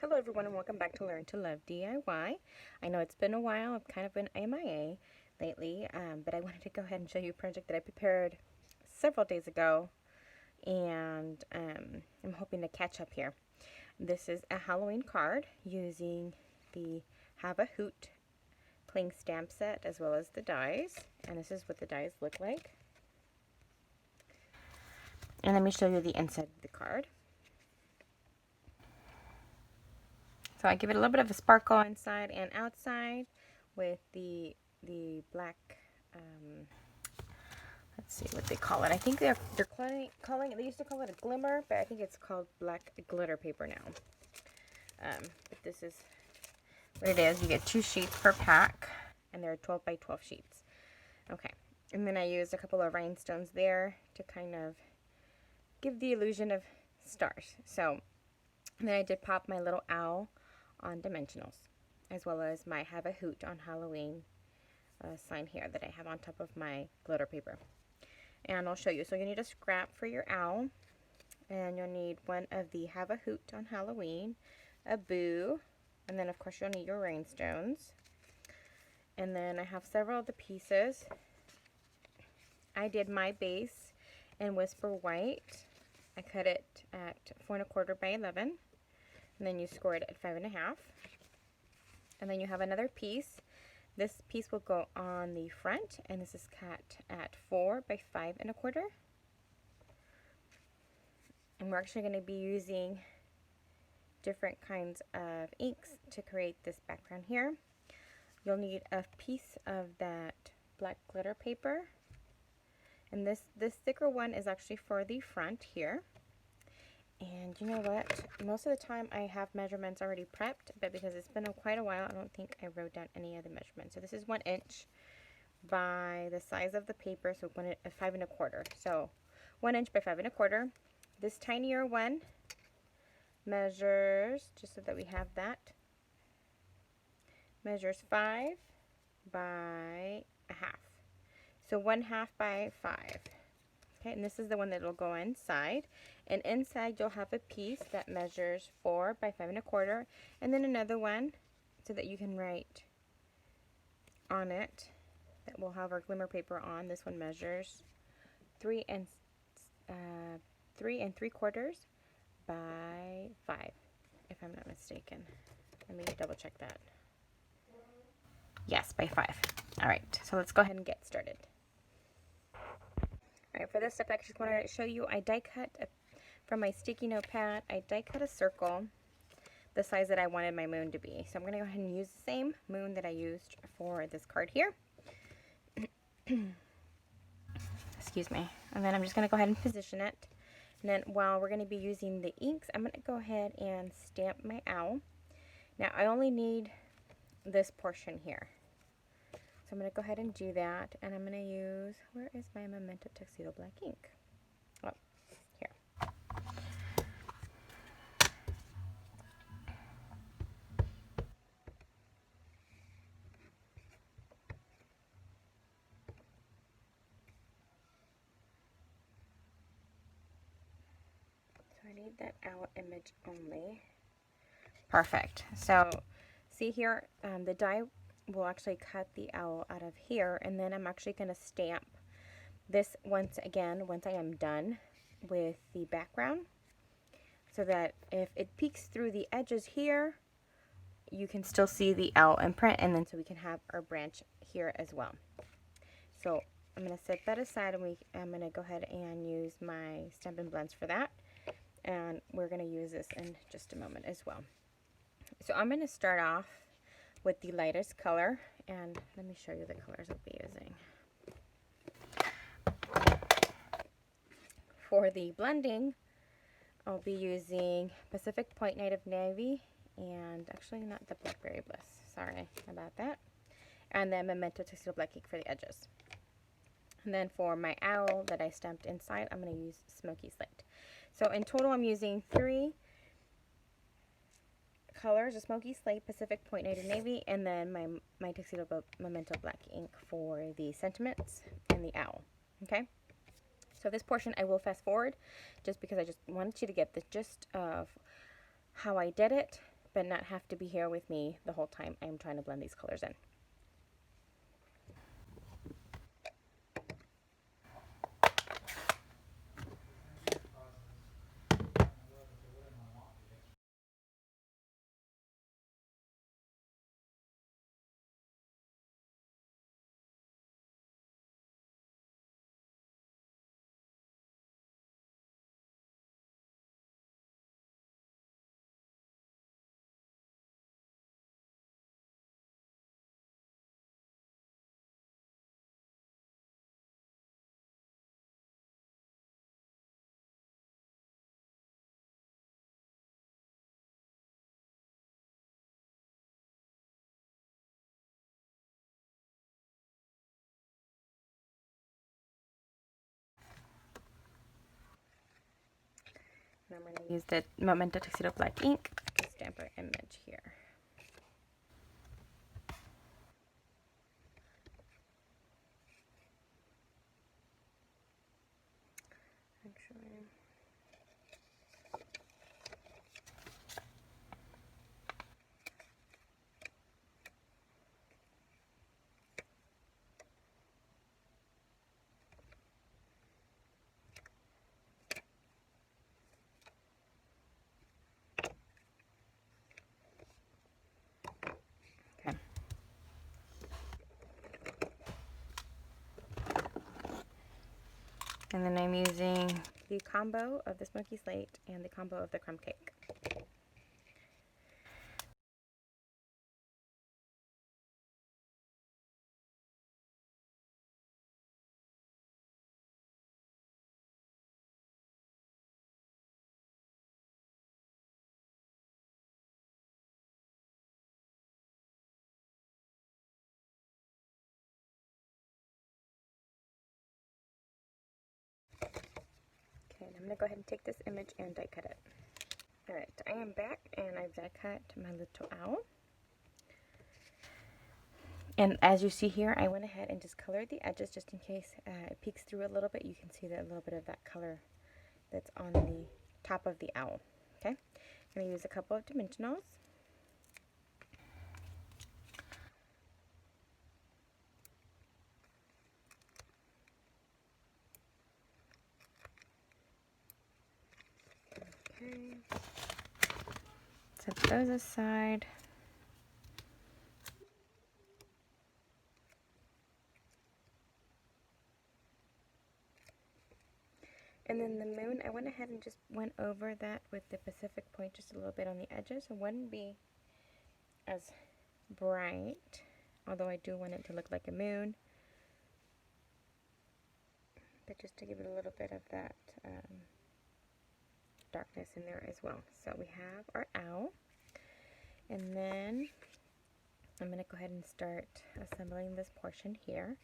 Hello everyone and welcome back to Learn to Love DIY. I know it's been a while, I've kind of been MIA lately, but I wanted to go ahead and show you a project that I prepared several days ago, and I'm hoping to catch up here. This is a Halloween card using the Have a Hoot playing stamp set as well as the dies, and this is what the dies look like. And let me show you the inside of the card. So I give it a little bit of a sparkle inside and outside with the black, let's see what they call it. I think they're calling it, they used to call it a glimmer, but I think it's called black glitter paper now. But this is what it is. You get 2 sheets per pack, and they're 12 by 12 sheets. Okay, and then I used a couple of rhinestones there to kind of give the illusion of stars. So, and then I did pop my little owl on dimensionals, as well as my Have a Hoot on Halloween sign here that I have on top of my glitter paper. And I'll show you. So you need a scrap for your owl, and you'll need one of the Have a Hoot on Halloween, a boo, and then of course you'll need your rhinestones. And then I have several of the pieces. I did my base in Whisper White. I cut it at 4 1/4 by 11. And then you score it at 5 1/2. And then you have another piece. This piece will go on the front, and this is cut at 4 by 5 1/4. And we're actually going to be using different kinds of inks to create this background here. You'll need a piece of that black glitter paper. And this thicker one is actually for the front here. And you know what? Most of the time I have measurements already prepped, but because it's been quite a while, I don't think I wrote down any of the measurements. So this is 1 inch by the size of the paper, so 5 1/4. So 1 inch by 5 1/4. This tinier one measures, just so that we have that, measures 5 by 1/2. So 1/2 by 5. Okay, and this is the one that will go inside. And inside you'll have a piece that measures 4 by 5 1/4, and then another one so that you can write on it that will have our glimmer paper on. This one measures 3 3 3/4 by 5, if I'm not mistaken. Let me double check that. Yes, by 5. All right, so let's go ahead and get started. Alright, for this step I just want to show you, I die cut from my sticky note pad, I die cut a circle the size that I wanted my moon to be. So I'm going to go ahead and use the same moon that I used for this card here. Excuse me. And then I'm just going to go ahead and position it. And then while we're going to be using the inks, I'm going to go ahead and stamp my owl. Now I only need this portion here. So I'm going to go ahead and do that, and I'm going to use, where is my Memento Tuxedo Black ink? Oh, here. So I need that owl image only. Perfect. So see here, the die will actually cut the owl out of here, and then I'm actually going to stamp this once again once I am done with the background, so that if it peeks through the edges here, you can still see the owl imprint, and then so we can have our branch here as well. So I'm going to set that aside, and I'm going to go ahead and use my Stampin' Blends for that, and we're going to use this in just a moment as well. So I'm going to start off with the lightest color, and let me show you the colors I'll be using. For the blending, I'll be using Pacific Point Native Navy, and actually not the Blackberry Bliss, sorry about that, and then Memento Tuxedo Black ink for the edges. And then for my owl that I stamped inside, I'm going to use Smoky Slate. So in total I'm using 3 colors, a Smoky Slate, Pacific Point Native Navy, and then my Tuxedo Memento Black ink for the sentiments and the owl. Okay, so this portion I will fast forward just because I just wanted you to get the gist of how I did it, but not have to be here with me the whole time I'm trying to blend these colors in. And I'm going to use the Memento Tuxedo Black ink to stamp our image here. Actually, okay. And then I'm using the combo of the Smoky Slate and the combo of the Crumb Cake. Okay, and I'm going to go ahead and take this image and die cut it. Alright, I am back and I've die cut my little owl. And as you see here, I went ahead and just colored the edges just in case it peeks through a little bit. You can see that a little bit of that color that's on the top of the owl. Okay, I'm going to use a couple of dimensionals. Okay, set those aside. And then the moon, I went ahead and just went over that with the Pacific point just a little bit on the edges. It wouldn't be as bright, although I do want it to look like a moon. But just to give it a little bit of that darkness in there as well. So we have our owl. And then I'm going to go ahead and start assembling this portion here.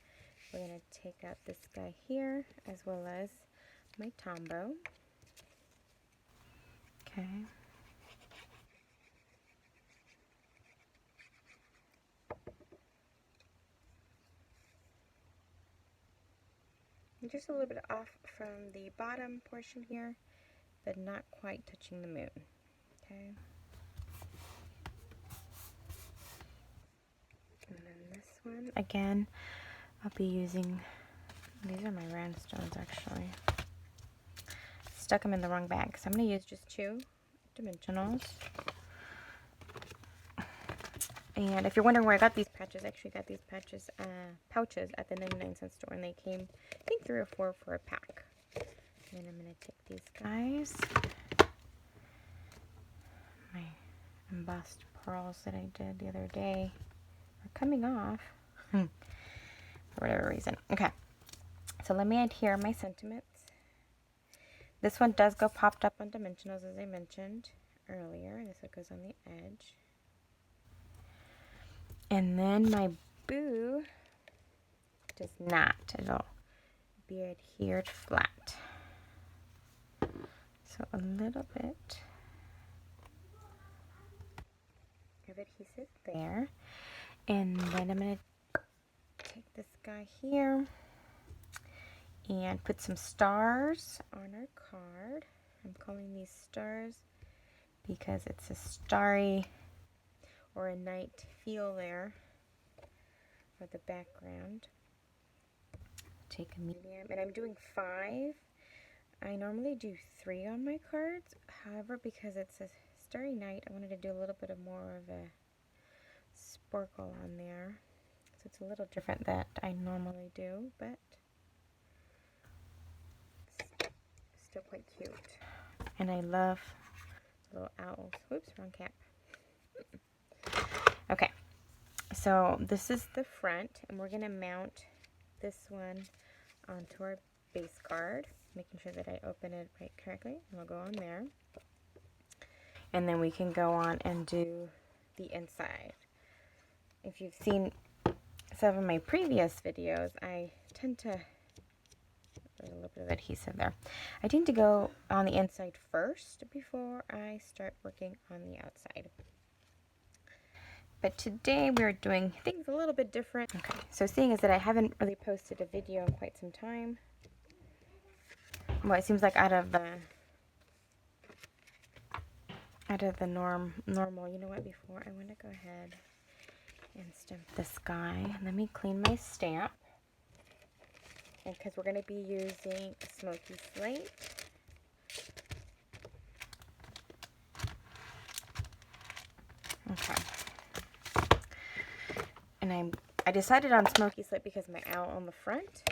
We're going to take out this guy here as well as my Tombow. Okay. And just a little bit off from the bottom portion here, but not quite touching the moon. Okay. And then this one, again, I'll be using, these are my rhinestones actually. Stuck them in the wrong bag, so I'm going to use just 2 dimensionals. And if you're wondering where I got these patches, I actually got these patches, pouches at the 99-cent store, and they came, I think, 3 or 4 for a pack. And then I'm going to take these guys, my embossed pearls that I did the other day are coming off for whatever reason. Okay, so let me adhere my sentiments. This one does go popped up on dimensionals, as I mentioned earlier. This one goes on the edge. And then my boo does not. It'll be adhered flat. So a little bit of adhesive there. And then I'm going to take this guy here and put some stars on our card. I'm calling these stars because it's a starry or a night feel there for the background. Take a medium, and I'm doing 5. I normally do 3 on my cards. However, because it's a starry night, I wanted to do a little bit of more of a sparkle on there. So it's a little different that I normally do, but still quite cute. And I love little owls. Whoops, wrong cap. Okay, so this is the front, and we're going to mount this one onto our base card, making sure that I open it right correctly. And we'll go on there. And then we can go on and do the inside. If you've seen some of my previous videos, I tend to, there's a little bit of adhesive there. I tend to go on the inside first before I start working on the outside. But today we're doing things a little bit different. Okay, so seeing as that I haven't really posted a video in quite some time, well, it seems like out of the normal, you know what, before I want to go ahead and stamp this guy. Let me clean my stamp. And because we're going to be using a smoky slate. Okay. And I decided on smoky slate because my owl on the front.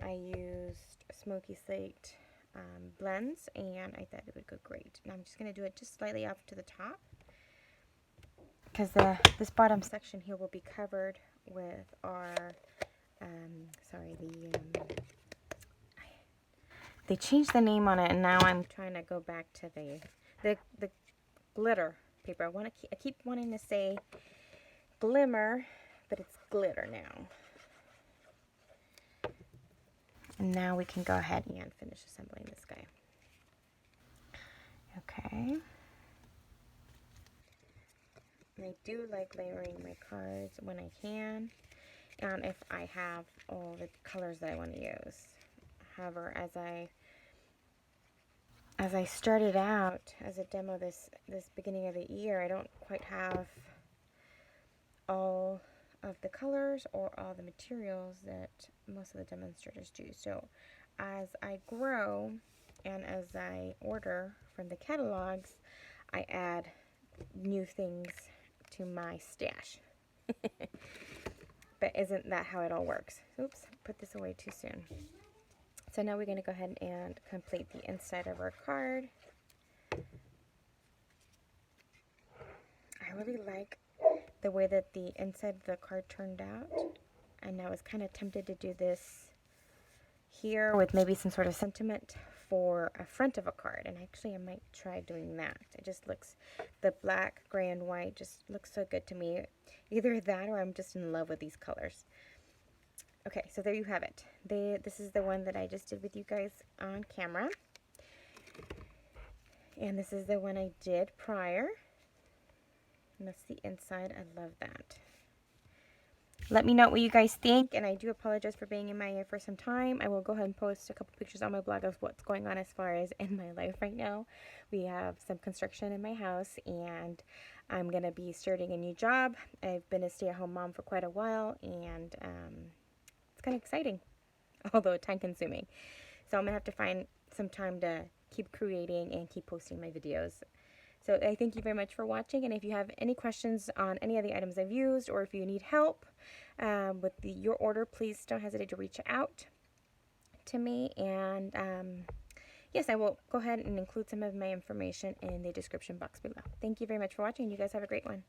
I used smoky slate blends, and I thought it would go great. And I'm just going to do it just slightly off to the top, because this bottom section here will be covered with our, they changed the name on it, and now I'm trying to go back to the glitter paper. I keep wanting to say glimmer, but it's glitter now. And now we can go ahead and finish assembling this guy. Okay. And I do like layering my cards when I can, and if I have all the colors that I want to use. However, as I started out as a demo this beginning of the year, I don't quite have all of the colors or all the materials that most of the demonstrators do. So as I grow and as I order from the catalogs, I add new things to my stash. But isn't that how it all works? Oops, put this away too soon. So now we're going to go ahead and complete the inside of our card. I really like the way that the inside of the card turned out, and I was kind of tempted to do this here with maybe some sort of sentiment for a front of a card, and actually I might try doing that. It just looks, the black, gray, and white just looks so good to me. Either that or I'm just in love with these colors. Okay, so there you have it. This is the one that I just did with you guys on camera, and this is the one I did prior. And that's the inside. I love that. Let me know what you guys think, and I do apologize for being MIA for some time. I will go ahead and post a couple pictures on my blog of what's going on as far as in my life right now. We have some construction in my house, and I'm going to be starting a new job. I've been a stay-at-home mom for quite a while, and it's kind of exciting, although time-consuming. So I'm going to have to find some time to keep creating and keep posting my videos. So I thank you very much for watching, and if you have any questions on any of the items I've used, or if you need help with your order, please don't hesitate to reach out to me. And yes, I will go ahead and include some of my information in the description box below. Thank you very much for watching, and you guys have a great one.